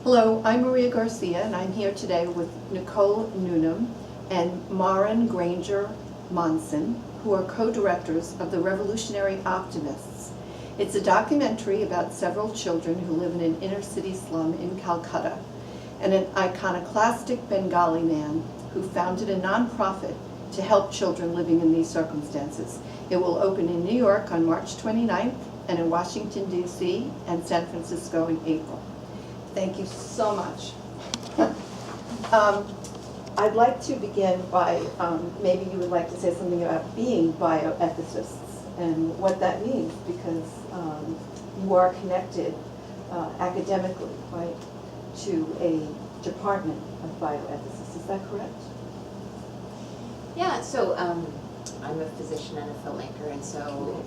Hello, I'm Maria Garcia, and I'm here today with Nicole Newnham and Maren Grainger-Monsen, who are co-directors of the Revolutionary Optimists. It's a documentary about several children who live in an inner-city slum in Calcutta, and an iconoclastic Bengali man who founded a nonprofit to help children living in these circumstances. It will open in New York on March 29th, and in Washington, D.C. and San Francisco in April. Thank you so much. I'd like to begin by, maybe you would like to say something about being bioethicists and what that means, because you are connected academically, right, to a department of bioethicists. Is that correct? Yeah, so I'm a physician and a filmmaker, and so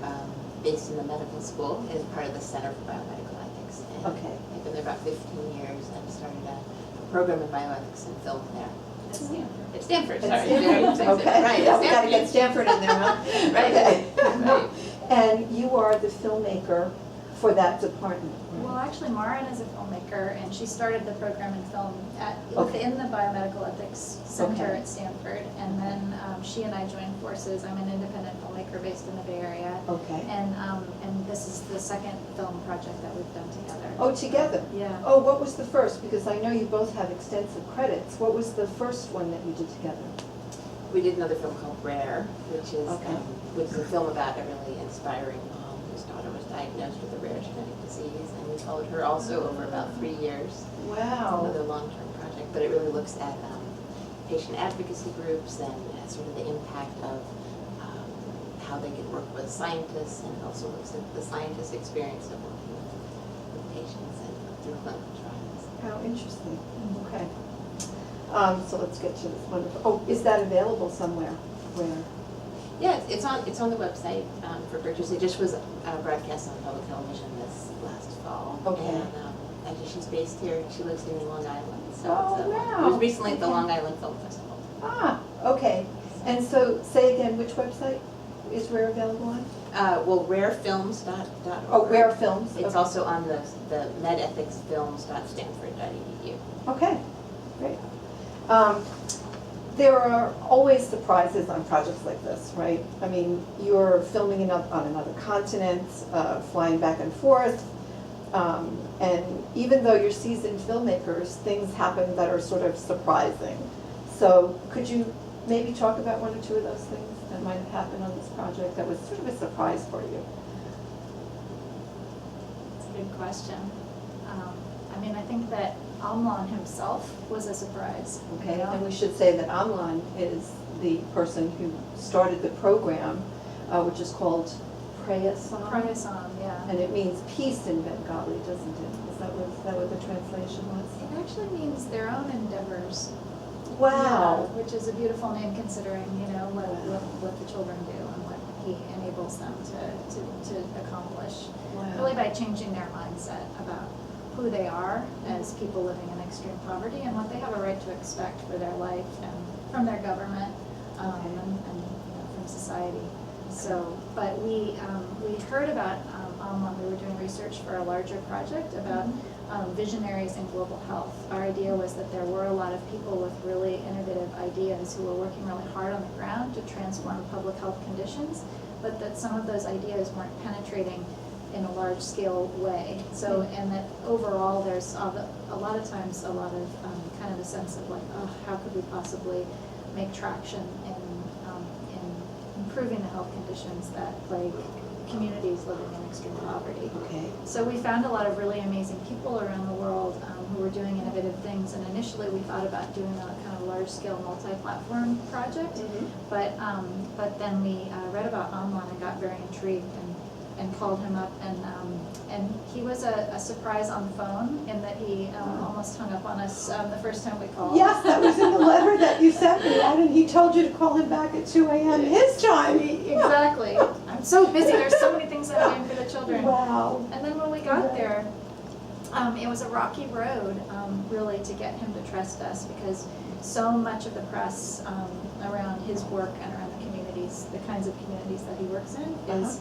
based in the medical school as part of the Center for Biomedical Ethics. And Okay. I've been there about 15 years and started a program in bioethics and film there at Stanford. At Stanford, sorry. Okay. Right, Yeah, we Stanford. got to get Stanford in there, huh? Right. Okay. Right. And you are the filmmaker for that department, right? Well, actually, Maren is a filmmaker, and she started the program in film Okay. within the Biomedical Ethics Center Okay. at Stanford, and then she and I joined forces. I'm an independent filmmaker based in the Bay Area, Okay. and this is the second film project that we've done together. Oh, together? Yeah. Oh, what was the first? Because I know you both have extensive credits. What was the first one that you did together? We did another film called Rare, which is Okay. a film about a really inspiring mom whose daughter was diagnosed with a rare genetic disease, and we followed her also over about 3 years. Wow. Another long-term project, but it really looks at patient advocacy groups and sort of the impact of how they can work with scientists, and it also looks at the scientists' experience of working with patients and through clinical trials. How interesting. Okay. So let's get to this wonderful. Oh, is that available somewhere? Where? Yeah, it's on the website for purchase. It just was broadcast on public television this last fall. Okay. And actually, she's based here. She lives in Long Island, so Oh, wow. it was recently at the Okay. Long Island Film Festival. Ah, okay. And so, say again, which website is Rare available on? Well, rarefilms.org. Oh, Rare Films. It's Okay. also on the medethicsfilms.stanford.edu. Okay, great. There are always surprises on projects like this, right? I mean, you're filming on another continent, flying back and forth, and even though you're seasoned filmmakers, things happen that are sort of surprising. So could you maybe talk about one or two of those things that might have happened on this project that was sort of a surprise for you? It's a good question. I mean, I think that Amlan himself was a surprise. Okay, you know? and we should say that Amlan is the person who started the program, which is called Prayasam. Prayasam, yeah. And it means peace in Bengali, doesn't it? Is that what the translation was? It actually means their own endeavors. Wow. Yeah, which is a beautiful name considering, you know, what the children do and what he enables them to accomplish. Wow. Really by changing their mindset about who they are as people living in extreme poverty and what they have a right to expect for their life and from their government and you know, from society. So, but we heard about Amlan. We were doing research for a larger project about visionaries in global health. Our idea was that there were a lot of people with really innovative ideas who were working really hard on the ground to transform public health conditions, but that some of those ideas weren't penetrating in a large-scale way. So, and that overall there's a lot of times a lot of kind of a sense of like, oh, how could we possibly make traction in improving the health conditions that plague communities living in extreme poverty. Okay. So we found a lot of really amazing people around the world who were doing innovative things, and initially we thought about doing a kind of large-scale multi-platform project, but then we read about Amlan and got very intrigued and called him up, and he was a surprise on the phone in that he almost hung up on us the first time we called. Yes, that was in the letter that you sent me, and he told you to call him back at 2 a.m. his time. Exactly. I'm so busy, there's so many things I'm doing for the children. Wow. And then when we got there, it was a rocky road, really, to get him to trust us, because so much of the press around his work and around the communities, the kinds of communities that he works in, is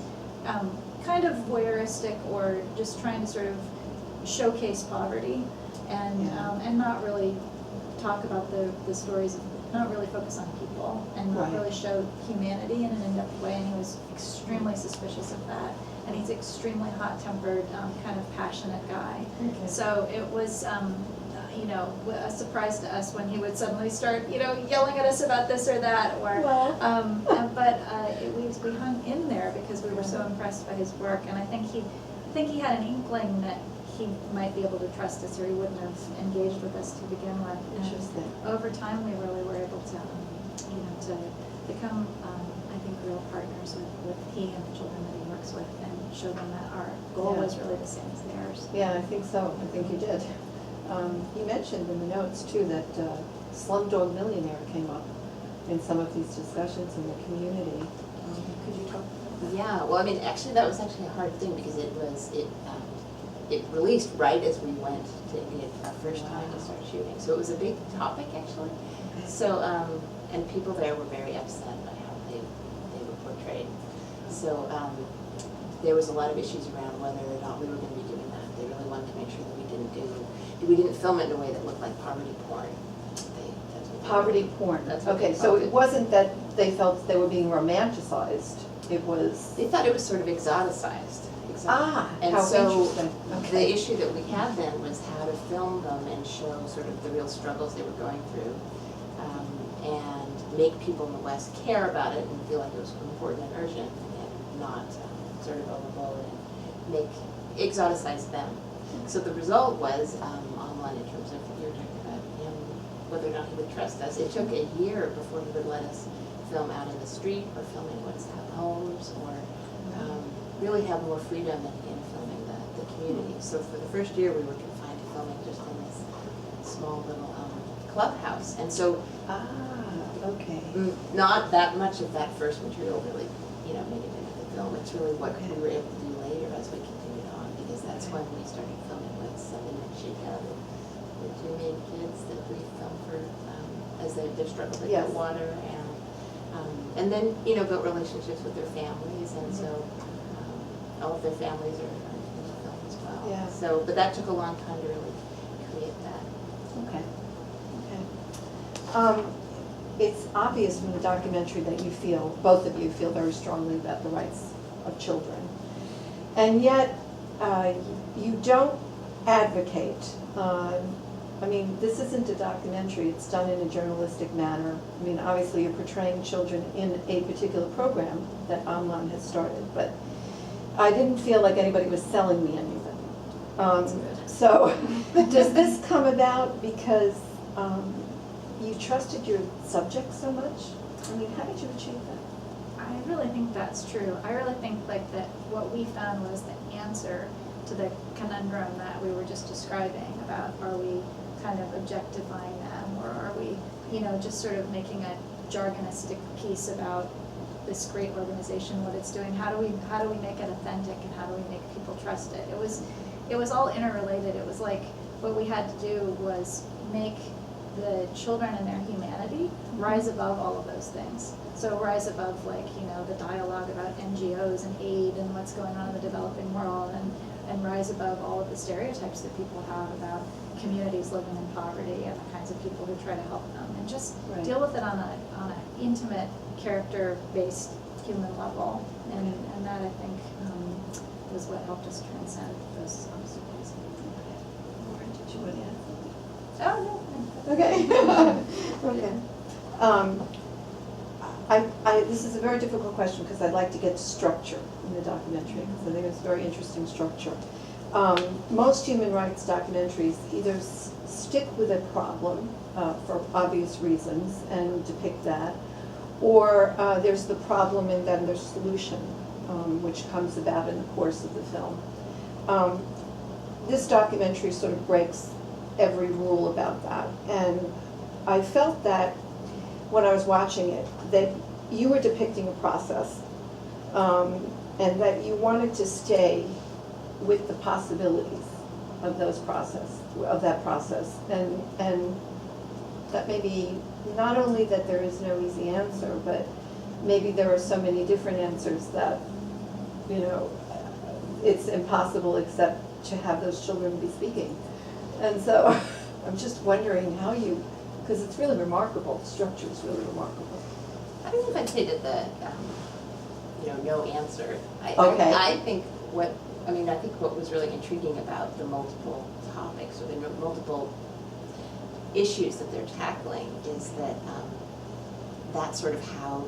kind of voyeuristic, or just trying to sort of showcase poverty and, and not really talk about the stories, not really focus on people and not Right. really show humanity in an in-depth way, and he was extremely suspicious of that. And he's extremely hot-tempered, kind of passionate guy. Okay. So it was, you know, a surprise to us when he would suddenly start, you know, yelling at us about this or that, or, we hung in there because we were so impressed by his work, and I think he had an inkling that he might be able to trust us, or he wouldn't have engaged with us to begin with. Interesting. And over time, we really were able to, you know, to become, I think, real partners with he and the children that he works with, and show them that our goal was really the same as theirs. Yeah, I think so. I think you did. You mentioned in the notes too that Slumdog Millionaire came up in some of these discussions in the community. Could you talk about that? Yeah, well, I mean, actually, that was actually a hard thing because it released right as we went to India our first time to start shooting. So it was a big topic, actually. Okay. So, and people there were very upset by how they were portrayed. So there was a lot of issues around whether or not we were going to be doing that. They really wanted to make sure that we didn't film it in a way that looked like poverty porn. That's what Poverty porn. That's what Okay, they so called it it. wasn't that they felt they were being romanticized. It was. They thought it was sort of exoticized. Ah, And how so interesting. the Okay. issue that we had then was how to film them and show sort of the real struggles they were going through, and make people in the West care about it and feel like it was important and urgent, and not sort of overblow it and exoticize them. So the result was online in terms of you were talking about him, whether or not he would trust us. It took a year before he would let us film out in the street or film in what's homes or really have more freedom in filming the community. So for the first year we were confined to filming just in this small little clubhouse. And so okay. not that much of that first material really, you know, made it into the film. It's really what we were able to do later as we continued on, because that's when we started filming with Something in Chicago, the two main kids that we filmed for as they struggled to get water, and then, you know, built relationships with their families, and so all of their families are in the film as well. Yeah. So, but that took a long time to really create that. Okay. It's obvious from the documentary that you feel, both of you feel very strongly about the rights of children. And yet, you don't advocate. I mean, this isn't a documentary, it's done in a journalistic manner. I mean, obviously you're portraying children in a particular program that Amlan has started, but I didn't feel like anybody was selling me anything. So, does this come about because you trusted your subject so much? I mean, how did you achieve that? I really think that's true. I really think like that what we found was the answer to the conundrum that we were just describing about, are we kind of objectifying them, or are we, you know, just sort of making a jargonistic piece about this great organization, what it's doing? How do we make it authentic, and how do we make people trust it? It was all interrelated. It was like what we had to do was make the children and their humanity rise above all of those things. So rise above, like, you know, the dialogue about NGOs and aid and what's going on in the developing world, and rise above all of the stereotypes that people have about communities living in poverty and the kinds of people who try to help them, and just deal with it on an intimate, character-based human level. And that, I think, was what helped us transcend those obstacles. Maren, did you want to add? Oh, no. Okay. Okay. This is a very difficult question because I'd like to get to structure in the documentary, because I think it's very interesting structure. Most human rights documentaries either stick with a problem for obvious reasons and depict that, or there's the problem and then there's solution, which comes about in the course of the film. This documentary sort of breaks every rule about that, and I felt that when I was watching it, that you were depicting a process, and that you wanted to stay with the possibilities of that process, and that maybe not only that there is no easy answer, but maybe there are so many different answers that, you know, it's impossible except to have those children be speaking. And so I'm just wondering how you, because it's really remarkable, the structure is really remarkable. I don't know if I'd say that the, no answer. Okay. I think what was really intriguing about the multiple topics or the multiple issues that they're tackling is that that's sort of how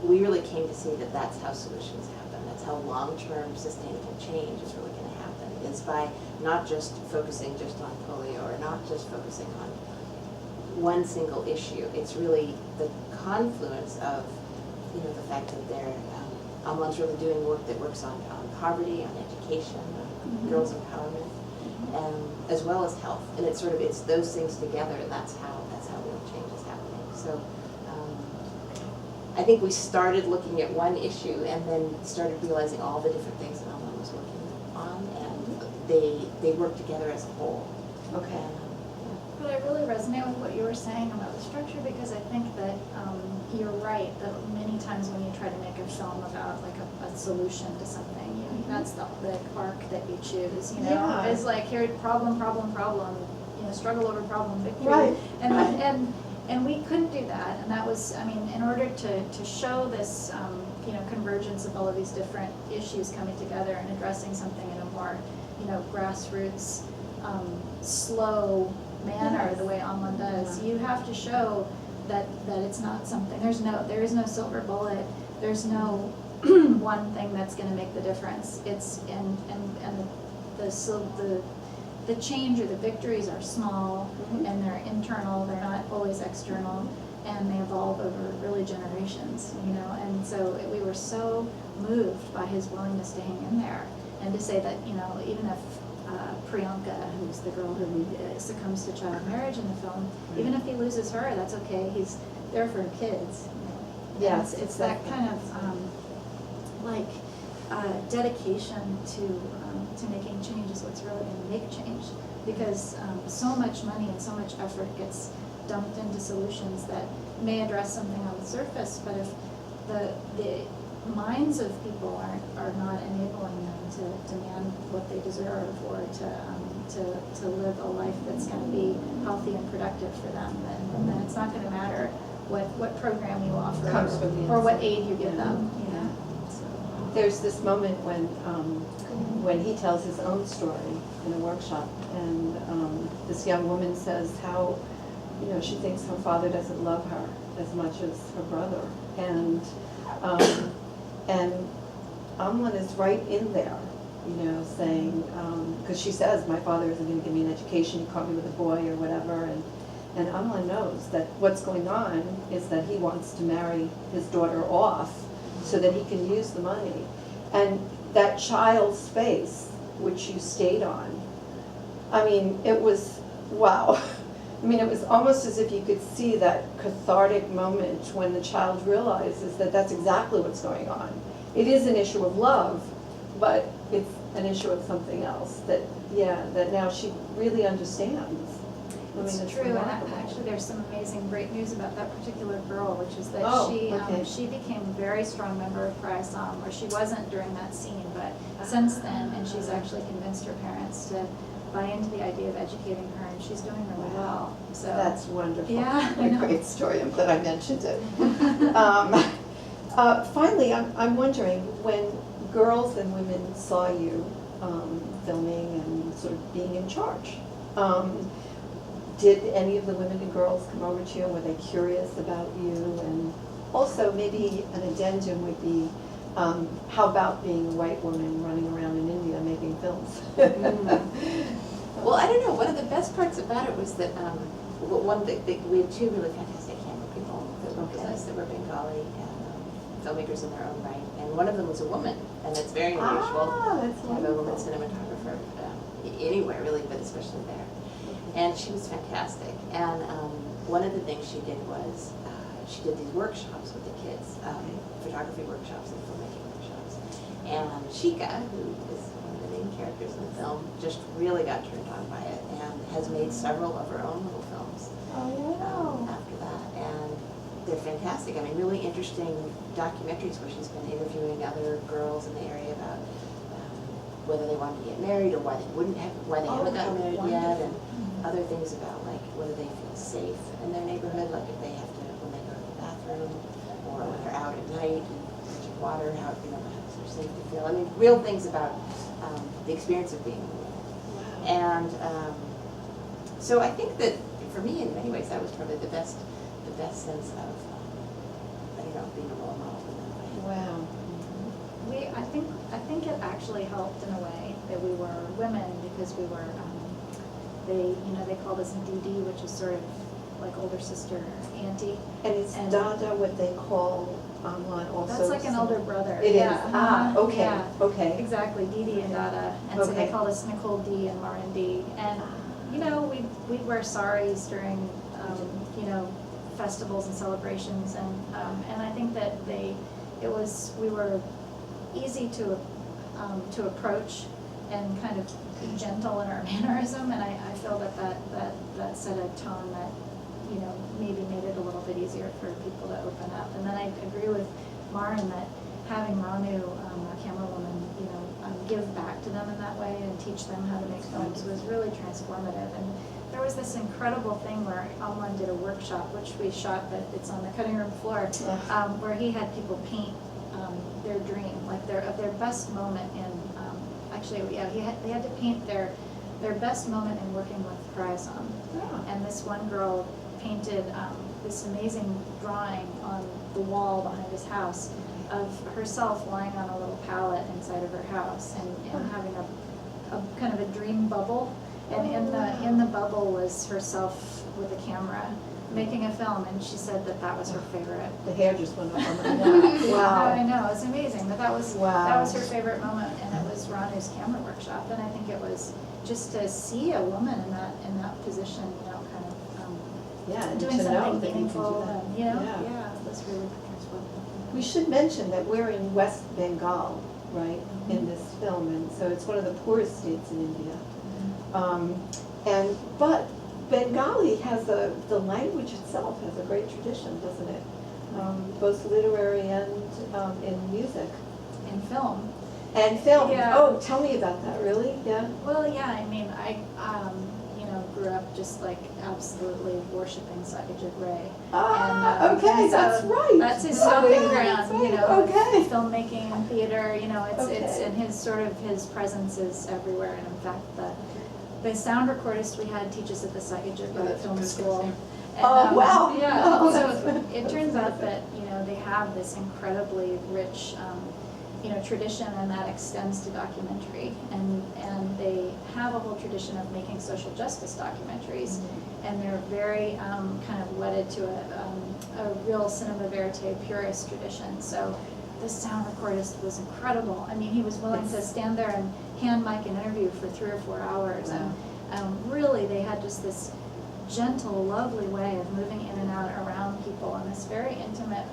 we really came to see that that's how solutions happen. That's how long-term sustainable change is really going to happen, is by not just focusing just on polio or not just focusing on one single issue. It's really the confluence of, the fact that they're, Amlan's really doing work that works on poverty, on education, on girls' empowerment, as well as health. And it's those things together, and that's how real change is happening. So I think we started looking at one issue and then started realizing all the different things that Amlan was working on, and they work together as a whole. Okay. But I really resonate with what you were saying about the structure, because I think that you're right, that many times when you try to make a film about like a solution to something, that's the arc that you choose, Yeah. It's like, here, problem, struggle over problem, victory. Right. And we couldn't do that, and that was, in order to show this, convergence of all of these different issues coming together and addressing something in a more, grassroots, slow manner, Yes. the way Amlan does, you have to show that it's not something, there is no silver bullet, there's no one thing that's going to make the difference. It's and the change or the victories are small, and they're internal, they're not always external, and they evolve over really generations, and so we were so moved by his willingness to hang in there and to say that, even if Priyanka, who's the girl who succumbs to child marriage in the film, even if he loses her, that's okay, he's there for kids. Yeah, It's that kind of dedication to making change is what's really going to make change, because so much money and so much effort gets dumped into solutions that may address something on the surface, but if the minds of people are not enabling them to demand what they deserve, or to live a life that's going to be healthy and productive for them, then it's not going to matter what program you offer Comes from the or what inside. aid you give them. There's this moment when he tells his own story in a workshop, and this young woman says how, she thinks her father doesn't love her as much as her brother, and Amlan is right in there, saying, because she says, my father isn't going to give me an education, he caught me with a boy or whatever, and Amlan knows that what's going on is that he wants to marry his daughter off so that he can use the money. And that child space, which you stayed on, it was, wow. It was almost as if you could see that cathartic moment when the child realizes that that's exactly what's going on. It is an issue of love, but it's an issue of something else that now she really understands. It's true, remarkable. and actually there's some amazing great news about that particular girl, which is that she became a very strong member of Prayasam, where she wasn't during that scene, but since then, and she's actually convinced her parents to buy into the idea of educating her, and she's doing really well. So That's wonderful. Yeah, What a great story. I'm glad I mentioned it. Finally, I'm wondering, when girls and women saw you filming and sort of being in charge, did any of the women and girls come over to you? Were they curious about you? And also, maybe an addendum would be, how about being a white woman running around in India making films? Well, I don't know. One of the best parts about it was that we had two really fantastic camera people that worked with us that were Bengali and filmmakers in their own right. And one of them was a woman, and it's very unusual That's to have a woman cinematographer anywhere, really, but especially there. And she was fantastic. And one of the things she did was she did these workshops with the kids, photography workshops and filmmaking workshops. And Shika, who is one of the main characters in the film, just really got turned on by it and has made several of her own little films after that. And they're fantastic. Really interesting documentaries where she's been interviewing other girls in the area about whether they wanted to get married or why they haven't gotten married yet, and Mm-hmm. other things about like whether they feel safe in their neighborhood, like if they have to, when they go to the bathroom, or when they're out at night and drinking water, how does their safety feel? I mean, real things about the experience of being a woman. And so I think that for me, in many ways, that was probably the best sense of being a role model for them. Wow. I think it actually helped in a way that we were women, because we were, they called us DD, which is sort of like older sister or auntie. And is Dada what they call online also? That's like an older brother. It yeah. is. Ah, okay. Yeah. Okay. Exactly, Didi and Dada. And so they Okay. called us Nicole D and Maren D. And, we'd wear saris during, festivals and celebrations. And I think that we were easy to approach and kind of gentle in our mannerism. And I feel that set a tone that, maybe made it a little bit easier for people to open up. And then I agree with Maren that having Ranu, our camera woman, give back to them in that way and teach them how to make films was really transformative. And there was this incredible thing where Amlan did a workshop, which we shot, but it's on the cutting room floor, where he had people paint their dream, like their best moment in, they had to paint their best moment in working with Horizon. Yeah. And this one girl painted this amazing drawing on the wall behind his house of herself lying on a little pallet inside of her house and having a kind of a dream bubble. And in the bubble was herself with a camera making a film, and she said that was her favorite. The hair just went up on my neck. Wow. I know, it's amazing. But that was her favorite moment, and it was Ranu's camera workshop. And I think it was just to see a woman in that position, kind of And doing to know something that you can do meaningful, that. and it was really transformative. We should mention that we're in West Bengal, right, in this film, and so it's one of the poorest states in India. But Bengali has the language itself has a great tradition, doesn't it? Both literary and in music. In film. And film. Yeah. Oh, tell me about that, really? Yeah? Well, yeah, I mean, I grew up just like absolutely worshiping Satyajit Ray. Okay, so that's right. That's his Oh, stomping yeah, ground, that's right. Okay. filmmaking and theater, it's Okay. and his presence is everywhere. And in fact, the sound recordist we had teaches at the Satyajit Ray Film School. And, Oh, wow. Yeah, Oh, so that's it turns out that, they have this incredibly rich, tradition, and that extends to documentary. And they have a whole tradition of making social justice documentaries. And they're very kind of wedded to a real cinema verite purist tradition. So the sound recordist was incredible. I mean, he was willing to stand there and hand mic an interview for 3 or 4 hours. Wow. And really, they had just this gentle, lovely way of moving in and out around people in this very intimate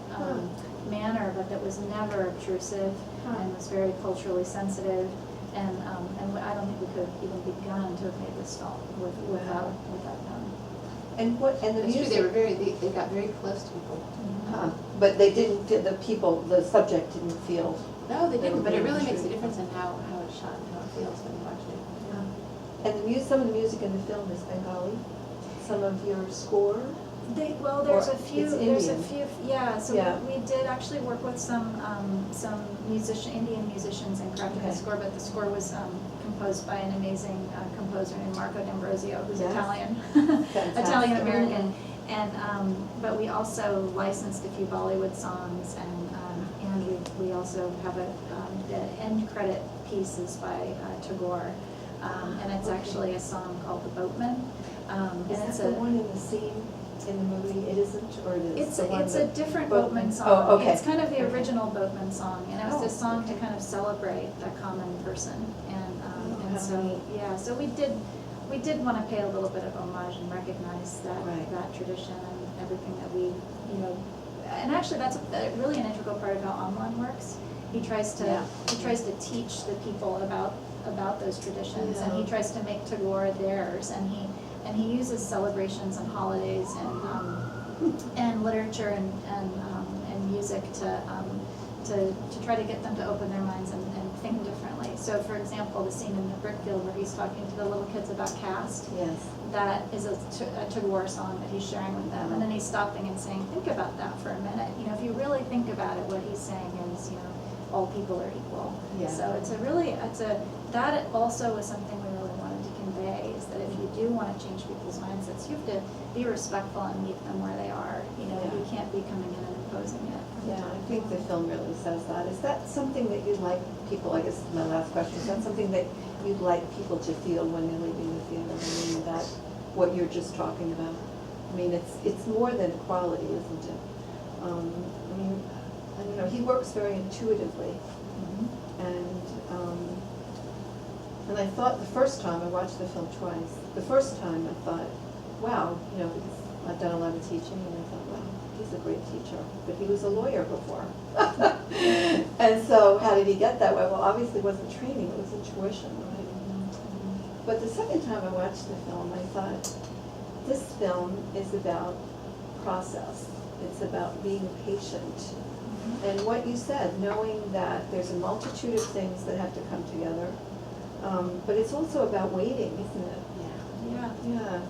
manner, but that was never obtrusive and was very culturally sensitive. And I don't think we could have even begun to have made this film without them. And the It's true, music. they got very close to people. But they didn't feel, the subject didn't feel. No, they They didn't, were but it being really makes a true. difference in how it's shot and how it feels when you watch it. And some of the music in the film is Bengali. Some of your score. There's Or a few. it's There's Indian. a few. Yeah. So Yeah. we did actually work with some Indian musicians and crafted the Okay. score, but the score was composed by an amazing composer named Marco D'Ambrosio, who's Yes. Italian, Fantastic. Italian American, and but we also licensed a few Bollywood songs, and we also have the end credit piece is by Tagore, and it's actually a song called "The Boatman." Is And that it's the one in the scene in the movie? It isn't, or it is? It's the one a that- different Boatman. Boatman song. Oh, okay. It's kind of the Okay. original Boatman song, and it was Oh, a song to okay. kind of celebrate a common person. And how so neat. so we did want to pay a little bit of homage and recognize Right. that tradition and everything that we and actually that's really an integral part of how Amlan works. He tries to teach the people about those traditions, and he tries to make Tagore theirs, and he uses celebrations and holidays and literature and music to try to get them to open their minds and think differently. So for example, the scene in the Brickfield where he's talking to the little kids about caste, Yes. that is a Tagore song that he's sharing with them, and then he's stopping and saying, think about that for a minute. You know, if you really think about it, what he's saying is, you know, all people are equal. Yeah. So that also is something we really wanted to convey, is that if you do want to change people's mindsets, you have to be respectful and meet them where they are. You know, Yeah. you can't be coming in and imposing it. Yeah, I think the film really says that. Is that something that you'd like people, I guess my last question, is that something that you'd like people to feel when they're leaving the theater? I mean, that, what you're just talking about? I mean, it's more than equality, isn't it? I mean, you know, he works very intuitively. And I thought the first time, I watched the film twice, the first time I thought, wow, you know, because I've done a lot of teaching, and I thought, wow, he's a great teacher, but he was a lawyer before. And so how did he get that way? Well, obviously it wasn't training, it was intuition, right? But the second time I watched the film, I thought, this film is about process. It's about being patient. And what you said, knowing that there's a multitude of things that have to come together, but it's also about waiting, isn't it? Yeah. Yeah.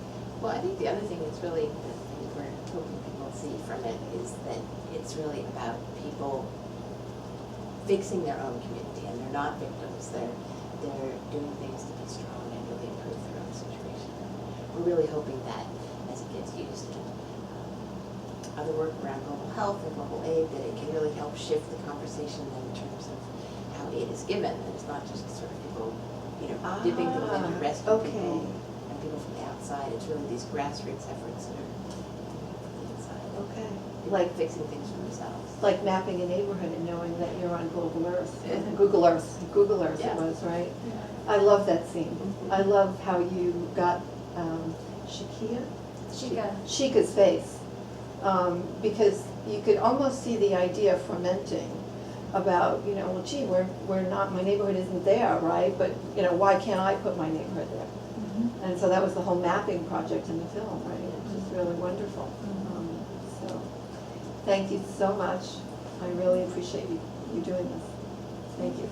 Well, I think the other thing that's really, I think we're hoping people see from it is that it's really about people fixing their own community, and they're not victims. They're doing things to be strong and really improve their own situation. We're really hoping that as it gets used in other work around global health and global aid, that it can really help shift the conversation in terms of how aid is given. And it's not just sort of people, you know, dipping things into rescue people and people from the outside. It's really these grassroots efforts that are from the inside. Okay. Like fixing things for themselves. Like mapping a neighborhood and knowing that you're on global Earth. Google Earth Yeah. it was, right? Yeah. I love that scene. Mhm. I love how you got Shika's face. Because you could almost see the idea fermenting about, you know, well, gee, we're not, my neighborhood isn't there, right? But, you know, why can't I put my neighborhood there? And so that was the whole mapping project in the film, right? Which is really wonderful. So, thank you so much. I really appreciate you doing this. Thank you.